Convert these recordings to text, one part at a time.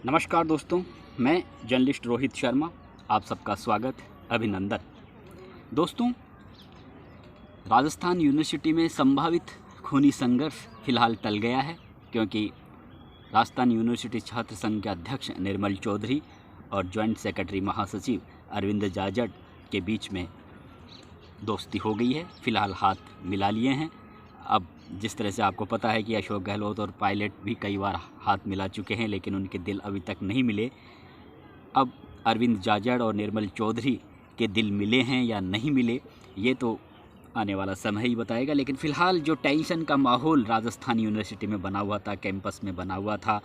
नमस्कार दोस्तों, मैं जर्नलिस्ट रोहित शर्मा आप सबका स्वागत अभिनंदन। दोस्तों, राजस्थान यूनिवर्सिटी में संभावित खूनी संघर्ष फिलहाल टल गया है, क्योंकि राजस्थान यूनिवर्सिटी छात्र संघ के अध्यक्ष निर्मल चौधरी और जॉइंट सेक्रेटरी महासचिव अरविंद जाजड़ के बीच में दोस्ती हो गई है। फिलहाल हाथ मिला लिए हैं। अब जिस तरह से आपको पता है कि अशोक गहलोत और पायलट भी कई बार हाथ मिला चुके हैं, लेकिन उनके दिल अभी तक नहीं मिले। अब अरविंद जाजड़ और निर्मल चौधरी के दिल मिले हैं या नहीं मिले, ये तो आने वाला समय ही बताएगा। लेकिन फ़िलहाल जो टेंशन का माहौल राजस्थान यूनिवर्सिटी में बना हुआ था, कैंपस में बना हुआ था,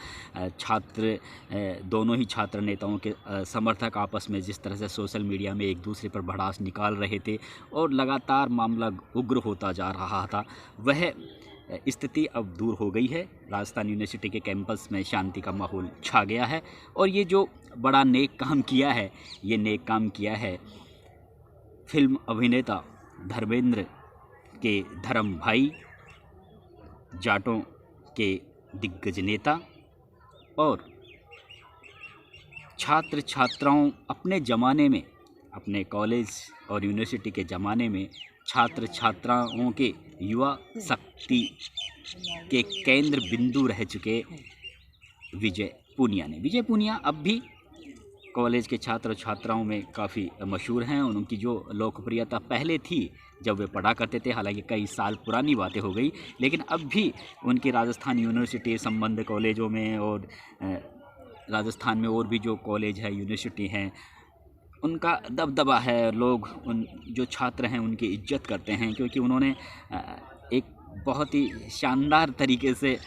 दोनों ही छात्र नेताओं के समर्थक आपस में जिस तरह से सोशल मीडिया में एक दूसरे पर भड़ास निकाल रहे थे और लगातार मामला उग्र होता जा रहा था, वह स्थिति अब दूर हो गई है। राजस्थान यूनिवर्सिटी के कैंपस में शांति का माहौल छा गया है। और ये जो बड़ा नेक काम किया है, ये नेक काम किया है फिल्म अभिनेता धर्मेंद्र के धर्म भाई, जाटों के दिग्गज नेता और छात्र छात्राओं अपने ज़माने में, अपने कॉलेज और यूनिवर्सिटी के ज़माने में छात्र छात्राओं के युवा शक्ति के केंद्र बिंदु रह चुके विजय पूनिया ने। विजय पूनिया अब भी कॉलेज के छात्र छात्राओं में काफ़ी मशहूर हैं। उनकी जो लोकप्रियता पहले थी जब वे पढ़ा करते थे, हालांकि कई साल पुरानी बातें हो गई, लेकिन अब भी उनकी राजस्थान यूनिवर्सिटी संबद्ध कॉलेजों में और राजस्थान में और भी जो कॉलेज है, यूनिवर्सिटी हैं, उनका दबदबा है। लोग उन जो छात्र हैं उनकी इज्जत करते हैं, क्योंकि उन्होंने एक बहुत ही शानदार तरीके से,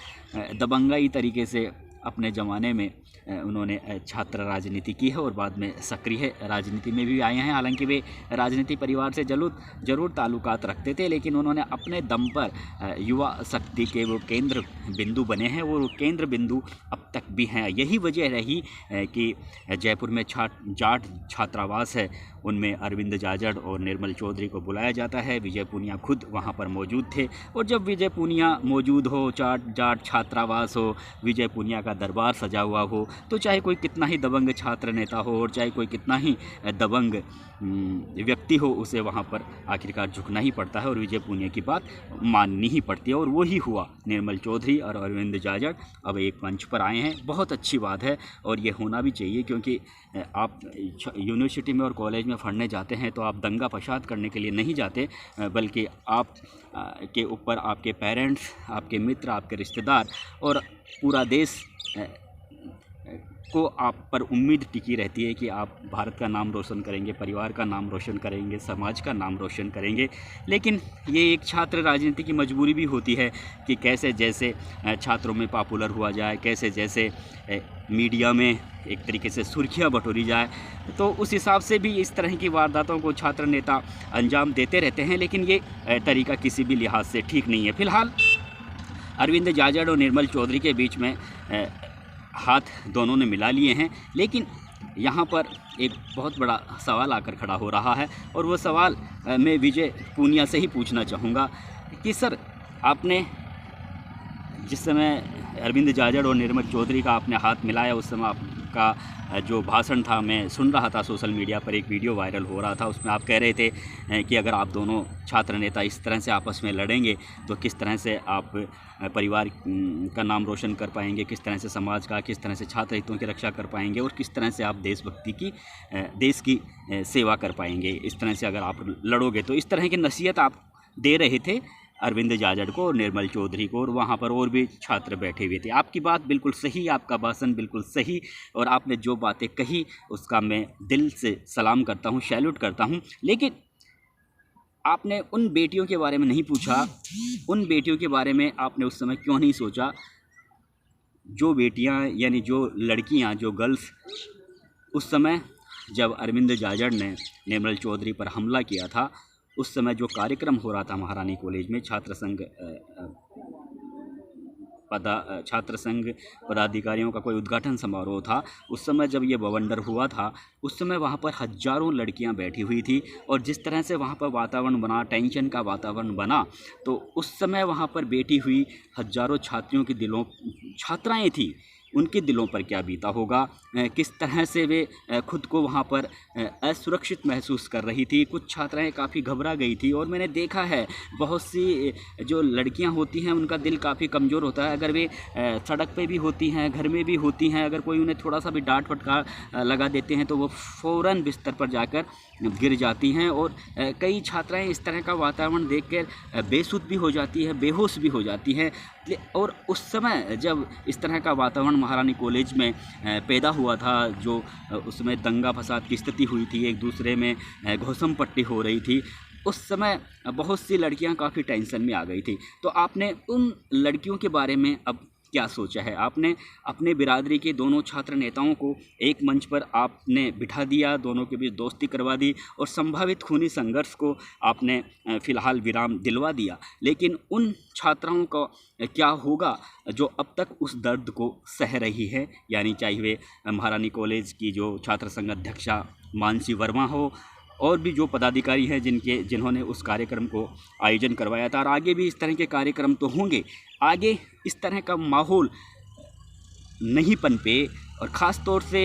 दबंगाई तरीके से अपने ज़माने में उन्होंने छात्र राजनीति की है और बाद में सक्रिय राजनीति में भी आए हैं। हालांकि वे राजनीति परिवार से ज़रूर ताल्लुकात रखते थे, लेकिन उन्होंने अपने दम पर युवा शक्ति के वो केंद्र बिंदु बने हैं। वो केंद्र बिंदु अब तक भी हैं। यही वजह रही कि जयपुर में जाट छात्रावास है, उनमें अरविंद जाजड़ और निर्मल चौधरी को बुलाया जाता है। विजय पूनिया खुद वहाँ पर मौजूद थे। और जब विजय पूनिया मौजूद हो, जाट छात्रावास हो, विजय पूनिया का दरबार सजा हुआ हो, तो चाहे कोई कितना ही दबंग छात्र नेता हो और चाहे कोई कितना ही दबंग व्यक्ति हो, उसे वहाँ पर आखिरकार झुकना ही पड़ता है और विजय पूनिया की बात माननी ही पड़ती है। और वही हुआ। निर्मल चौधरी और अरविंद जाजड़ अब एक मंच पर आए हैं। बहुत अच्छी बात है और ये होना भी चाहिए, क्योंकि आप यूनिवर्सिटी में और कॉलेज में पढ़ने जाते हैं तो आप दंगा फसाद करने के लिए नहीं जाते, बल्कि आप के ऊपर आपके पेरेंट्स, आपके मित्र, आपके रिश्तेदार और पूरा देश को आप पर उम्मीद टिकी रहती है कि आप भारत का नाम रोशन करेंगे, परिवार का नाम रोशन करेंगे, समाज का नाम रोशन करेंगे। लेकिन ये एक छात्र राजनीति की मजबूरी भी होती है कि कैसे जैसे छात्रों में पॉपुलर हुआ जाए, कैसे जैसे मीडिया में एक तरीके से सुर्खियाँ बटोरी जाए, तो उस हिसाब से भी इस तरह की वारदातों को छात्र नेता अंजाम देते रहते हैं। लेकिन ये तरीका किसी भी लिहाज से ठीक नहीं है। फिलहाल अरविंद जाजड़ और निर्मल चौधरी के बीच में हाथ दोनों ने मिला लिए हैं, लेकिन यहाँ पर एक बहुत बड़ा सवाल आकर खड़ा हो रहा है। और वो सवाल मैं विजय पूनिया से ही पूछना चाहूँगा कि सर, आपने जिस समय अरविंद जाजड़ और निर्मल चौधरी का आपने हाथ मिलाया, उस समय आपका जो भाषण था मैं सुन रहा था, सोशल मीडिया पर एक वीडियो वायरल हो रहा था। उसमें आप कह रहे थे कि अगर आप दोनों छात्र नेता इस तरह से आपस में लड़ेंगे तो किस तरह से आप परिवार का नाम रोशन कर पाएंगे, किस तरह से समाज का, किस तरह से छात्र हितों की रक्षा कर पाएंगे और किस तरह से आप देशभक्ति की, देश की सेवा कर पाएंगे इस तरह से अगर आप लड़ोगे। तो इस तरह की नसीहत आप दे रहे थे अरविंद जाजड़ को और निर्मल चौधरी को, और वहाँ पर और भी छात्र बैठे हुए थे। आपकी बात बिल्कुल सही, आपका भाषण बिल्कुल सही, और आपने जो बातें कही उसका मैं दिल से सलाम करता हूँ, सैल्यूट करता हूँ। लेकिन आपने उन बेटियों के बारे में नहीं पूछा, उन बेटियों के बारे में आपने उस समय क्यों नहीं सोचा जो बेटियाँ, यानी जो लड़कियाँ, जो गर्ल्स उस समय जब अरविंद जाजड़ ने निर्मल चौधरी पर हमला किया था, उस समय जो कार्यक्रम हो रहा था महारानी कॉलेज में, छात्र संघ पदाधिकारियों का कोई उद्घाटन समारोह था, उस समय जब ये बवंडर हुआ था, उस समय वहाँ पर हज़ारों लड़कियाँ बैठी हुई थी। और जिस तरह से वहाँ पर वातावरण बना, टेंशन का वातावरण बना, तो उस समय वहाँ पर बैठी हुई हज़ारों छात्रियों के दिलों, छात्राएँ थी, उनके दिलों पर क्या बीता होगा, किस तरह से वे खुद को वहाँ पर असुरक्षित महसूस कर रही थी। कुछ छात्राएं काफ़ी घबरा गई थी और मैंने देखा है बहुत सी जो लड़कियां होती हैं उनका दिल काफ़ी कमज़ोर होता है। अगर वे सड़क पे भी होती हैं, घर में भी होती हैं, अगर कोई उन्हें थोड़ा सा भी डांट फटकार लगा देते हैं तो वो फ़ौरन बिस्तर पर जाकर गिर जाती हैं। और कई छात्राएं इस तरह का वातावरण देखकर बेसुध भी हो जाती है, बेहोश भी हो जाती हैं। और उस समय जब इस तरह का वातावरण महारानी कॉलेज में पैदा हुआ था, जो उसमें दंगा फसाद की स्थिति हुई थी, एक दूसरे में घोसम पट्टी हो रही थी, उस समय बहुत सी लड़कियां काफ़ी टेंशन में आ गई थी। तो आपने उन लड़कियों के बारे में अब क्या सोचा है? आपने अपने बिरादरी के दोनों छात्र नेताओं को एक मंच पर आपने बिठा दिया, दोनों के बीच दोस्ती करवा दी और संभावित खूनी संघर्ष को आपने फ़िलहाल विराम दिलवा दिया। लेकिन उन छात्राओं का क्या होगा जो अब तक उस दर्द को सह रही है, यानी चाहे वे महारानी कॉलेज की जो छात्र संघ अध्यक्षा मानसी वर्मा हो और भी जो पदाधिकारी हैं जिन्होंने उस कार्यक्रम को आयोजन करवाया था। और आगे भी इस तरह के कार्यक्रम तो होंगे, आगे इस तरह का माहौल नहीं पनपे और ख़ास तौर से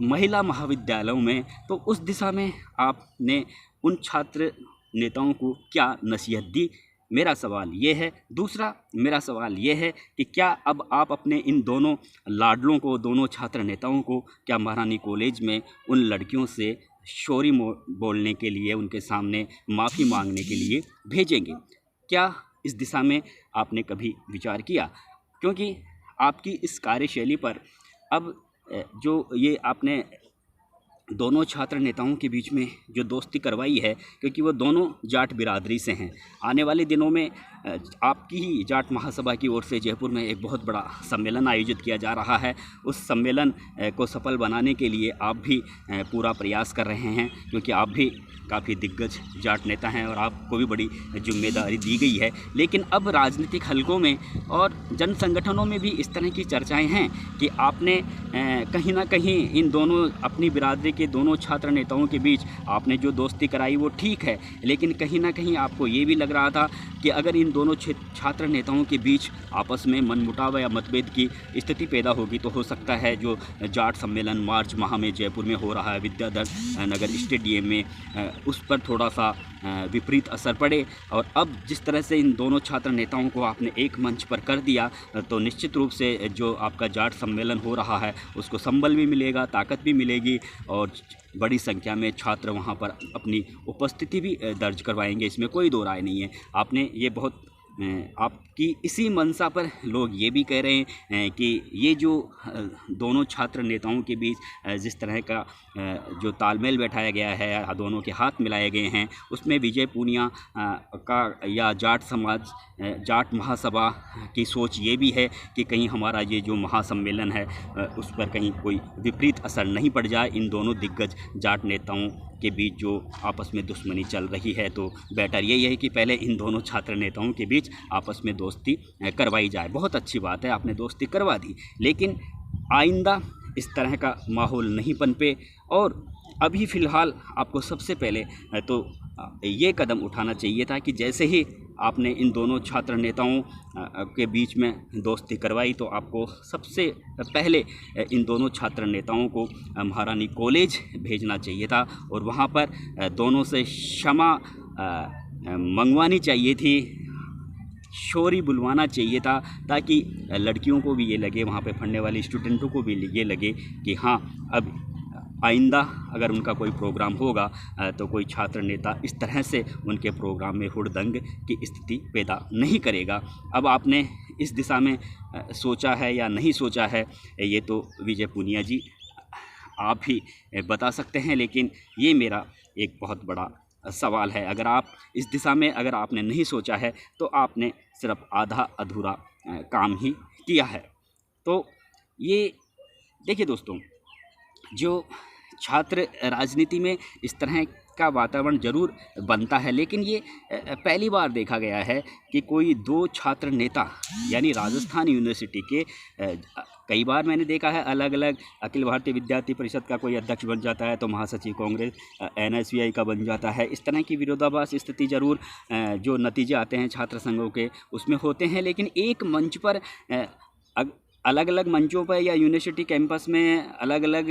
महिला महाविद्यालयों में, तो उस दिशा में आपने उन छात्र नेताओं को क्या नसीहत दी? मेरा सवाल ये है। दूसरा मेरा सवाल ये है कि क्या अब आप अपने इन दोनों लाडलों को, दोनों छात्र नेताओं को, क्या महारानी कॉलेज में उन लड़कियों से सॉरी बोलने के लिए, उनके सामने माफ़ी मांगने के लिए भेजेंगे? क्या इस दिशा में आपने कभी विचार किया? क्योंकि आपकी इस कार्यशैली पर अब जो ये आपने दोनों छात्र नेताओं के बीच में जो दोस्ती करवाई है, क्योंकि वो दोनों जाट बिरादरी से हैं, आने वाले दिनों में आपकी ही जाट महासभा की ओर से जयपुर में एक बहुत बड़ा सम्मेलन आयोजित किया जा रहा है। उस सम्मेलन को सफल बनाने के लिए आप भी पूरा प्रयास कर रहे हैं, क्योंकि आप भी काफ़ी दिग्गज जाट नेता हैं और आपको भी बड़ी जिम्मेदारी दी गई है। लेकिन अब राजनीतिक हलकों में और जन संगठनों में भी इस तरह की चर्चाएं हैं कि आपने कहीं ना कहीं इन दोनों अपनी बिरादरी के दोनों छात्र नेताओं के बीच आपने जो दोस्ती कराई वो ठीक है, लेकिन कहीं ना कहीं आपको ये भी लग रहा था कि अगर इन दोनों छात्र नेताओं के बीच आपस में मनमुटाव या मतभेद की स्थिति पैदा होगी तो हो सकता है जो जाट सम्मेलन मार्च माह में जयपुर में हो रहा है विद्याधर नगर स्टेडियम में, उस पर थोड़ा सा विपरीत असर पड़े। और अब जिस तरह से इन दोनों छात्र नेताओं को आपने एक मंच पर कर दिया तो निश्चित रूप से जो आपका जाट सम्मेलन हो रहा है उसको संबल भी मिलेगा, ताकत भी मिलेगी और बड़ी संख्या में छात्र वहां पर अपनी उपस्थिति भी दर्ज करवाएंगे, इसमें कोई दो राय नहीं है। आपने ये बहुत आपकी इसी मंशा पर लोग ये भी कह रहे हैं कि ये जो दोनों छात्र नेताओं के बीच जिस तरह का जो तालमेल बैठाया गया है, दोनों के हाथ मिलाए गए हैं, उसमें विजय पूनिया का या जाट समाज, जाट महासभा की सोच ये भी है कि कहीं हमारा ये जो महासम्मेलन है उस पर कहीं कोई विपरीत असर नहीं पड़ जाए। इन दोनों दिग्गज जाट नेताओं के बीच जो आपस में दुश्मनी चल रही है, तो बेटर यही है कि पहले इन दोनों छात्र नेताओं के बीच आपस में दोस्ती करवाई जाए। बहुत अच्छी बात है, आपने दोस्ती करवा दी, लेकिन आइंदा इस तरह का माहौल नहीं पनपे। और अभी फ़िलहाल आपको सबसे पहले तो ये कदम उठाना चाहिए था कि जैसे ही आपने इन दोनों छात्र नेताओं के बीच में दोस्ती करवाई तो आपको सबसे पहले इन दोनों छात्र नेताओं को महारानी कॉलेज भेजना चाहिए था और वहाँ पर दोनों से क्षमा मंगवानी चाहिए थी, शोरी बुलवाना चाहिए था, ताकि लड़कियों को भी ये लगे, वहाँ पे पढ़ने वाले स्टूडेंटों को भी ये लगे कि हाँ अब आइंदा अगर उनका कोई प्रोग्राम होगा तो कोई छात्र नेता इस तरह से उनके प्रोग्राम में हुड़दंग की स्थिति पैदा नहीं करेगा। अब आपने इस दिशा में सोचा है या नहीं सोचा है, ये तो विजय पूनिया जी आप ही बता सकते हैं, लेकिन ये मेरा एक बहुत बड़ा सवाल है। अगर आप इस दिशा में अगर आपने नहीं सोचा है तो आपने सिर्फ आधा अधूरा काम ही किया है। तो ये देखिए दोस्तों, जो छात्र राजनीति में इस तरह का वातावरण ज़रूर बनता है, लेकिन ये पहली बार देखा गया है कि कोई दो छात्र नेता, यानी राजस्थान यूनिवर्सिटी के कई बार मैंने देखा है अलग अलग अखिल भारतीय विद्यार्थी परिषद का कोई अध्यक्ष बन जाता है तो महासचिव कांग्रेस NSVI का बन जाता है। इस तरह की विरोधाभास स्थिति ज़रूर जो नतीजे आते हैं छात्र संघों के उसमें होते हैं, लेकिन एक मंच पर अलग अलग मंचों पर या यूनिवर्सिटी कैंपस में अलग अलग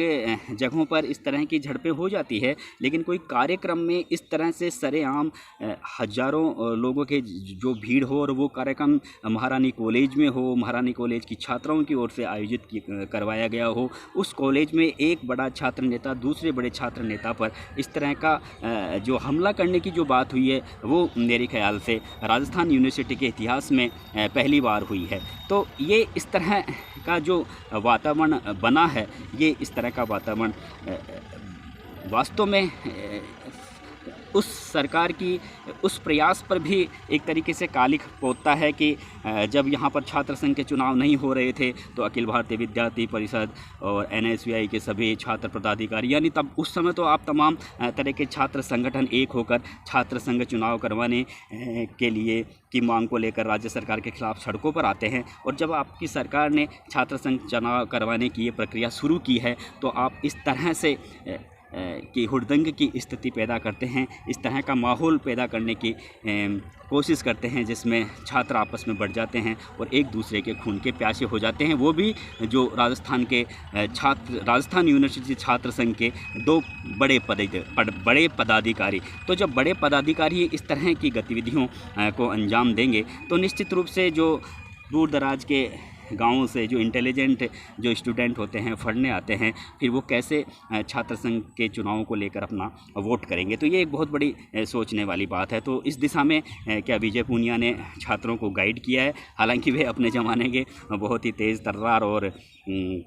जगहों पर इस तरह की झड़पें हो जाती है, लेकिन कोई कार्यक्रम में इस तरह से सरेआम हजारों लोगों के जो भीड़ हो और वो कार्यक्रम महारानी कॉलेज में हो, महारानी कॉलेज की छात्राओं की ओर से आयोजित करवाया गया हो, उस कॉलेज में एक बड़ा छात्र नेता दूसरे बड़े छात्र नेता पर इस तरह का जो हमला करने की जो बात हुई है वो मेरे ख्याल से राजस्थान यूनिवर्सिटी के इतिहास में पहली बार हुई है। तो ये इस तरह का जो वातावरण बना है, ये इस तरह का वातावरण वास्तव में उस सरकार की उस प्रयास पर भी एक तरीके से कालिख पोतता है कि जब यहाँ पर छात्र संघ के चुनाव नहीं हो रहे थे तो अखिल भारतीय विद्यार्थी परिषद और NSVI के सभी छात्र पदाधिकारी, यानी तब उस समय तो आप तमाम तरह के छात्र संगठन एक होकर छात्र संघ चुनाव करवाने के लिए की मांग को लेकर राज्य सरकार के खिलाफ सड़कों पर आते हैं। और जब आपकी सरकार ने छात्र संघ चुनाव करवाने की ये प्रक्रिया शुरू की है तो आप इस तरह से कि हुड़दंग की स्थिति पैदा करते हैं, इस तरह का माहौल पैदा करने की कोशिश करते हैं जिसमें छात्र आपस में बढ़ जाते हैं और एक दूसरे के खून के प्यासे हो जाते हैं। वो भी जो राजस्थान यूनिवर्सिटी छात्र संघ के दो बड़े पदाधिकारी। तो जब बड़े पदाधिकारी इस तरह की गतिविधियों को अंजाम देंगे तो निश्चित रूप से जो दूर दराज के गाँवों से जो इंटेलिजेंट जो स्टूडेंट होते हैं पढ़ने आते हैं, फिर वो कैसे छात्र संघ के चुनावों को लेकर अपना वोट करेंगे। तो ये एक बहुत बड़ी सोचने वाली बात है। तो इस दिशा में क्या विजय पूनिया ने छात्रों को गाइड किया है। हालांकि वे अपने ज़माने के बहुत ही तेज़ तर्रार और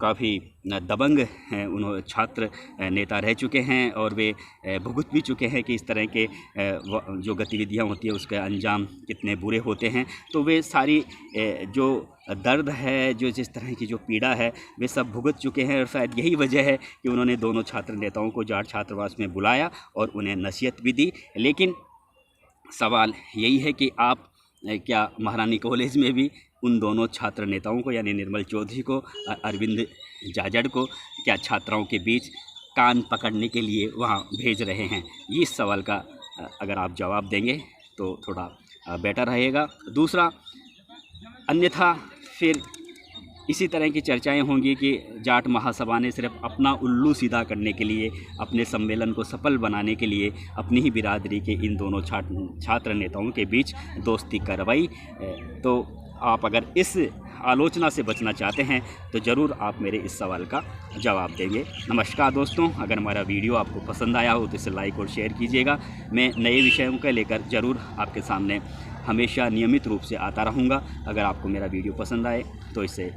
काफ़ी दबंग उन्होंने छात्र नेता रह चुके हैं और वे भुगत भी चुके हैं कि इस तरह के जो गतिविधियाँ होती है उसके अंजाम कितने बुरे होते हैं। तो वे सारी जो दर्द है, जो जिस तरह की जो पीड़ा है, वे सब भुगत चुके हैं। और शायद यही वजह है कि उन्होंने दोनों छात्र नेताओं को जाट छात्रावास में बुलाया और उन्हें नसीहत भी दी। लेकिन सवाल यही है कि आप क्या महारानी कॉलेज में भी उन दोनों छात्र नेताओं को यानी निर्मल चौधरी को, अरविंद जाजड़ को क्या छात्राओं के बीच कान पकड़ने के लिए वहाँ भेज रहे हैं? ये इस सवाल का अगर आप जवाब देंगे तो थोड़ा बेटर रहेगा। दूसरा, अन्यथा फिर इसी तरह की चर्चाएं होंगी कि जाट महासभा ने सिर्फ अपना उल्लू सीधा करने के लिए, अपने सम्मेलन को सफल बनाने के लिए अपनी ही बिरादरी के इन दोनों छात्र नेताओं के बीच दोस्ती करवाई। तो आप अगर इस आलोचना से बचना चाहते हैं तो ज़रूर आप मेरे इस सवाल का जवाब देंगे। नमस्कार दोस्तों, अगर हमारा वीडियो आपको पसंद आया हो तो इसे लाइक और शेयर कीजिएगा। मैं नए विषयों को लेकर ज़रूर आपके सामने हमेशा नियमित रूप से आता रहूँगा। अगर आपको मेरा वीडियो पसंद आए तो इसे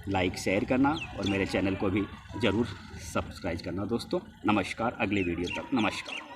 लाइक शेयर करना और मेरे चैनल को भी ज़रूर सब्सक्राइब करना दोस्तों। नमस्कार, अगले वीडियो तक नमस्कार।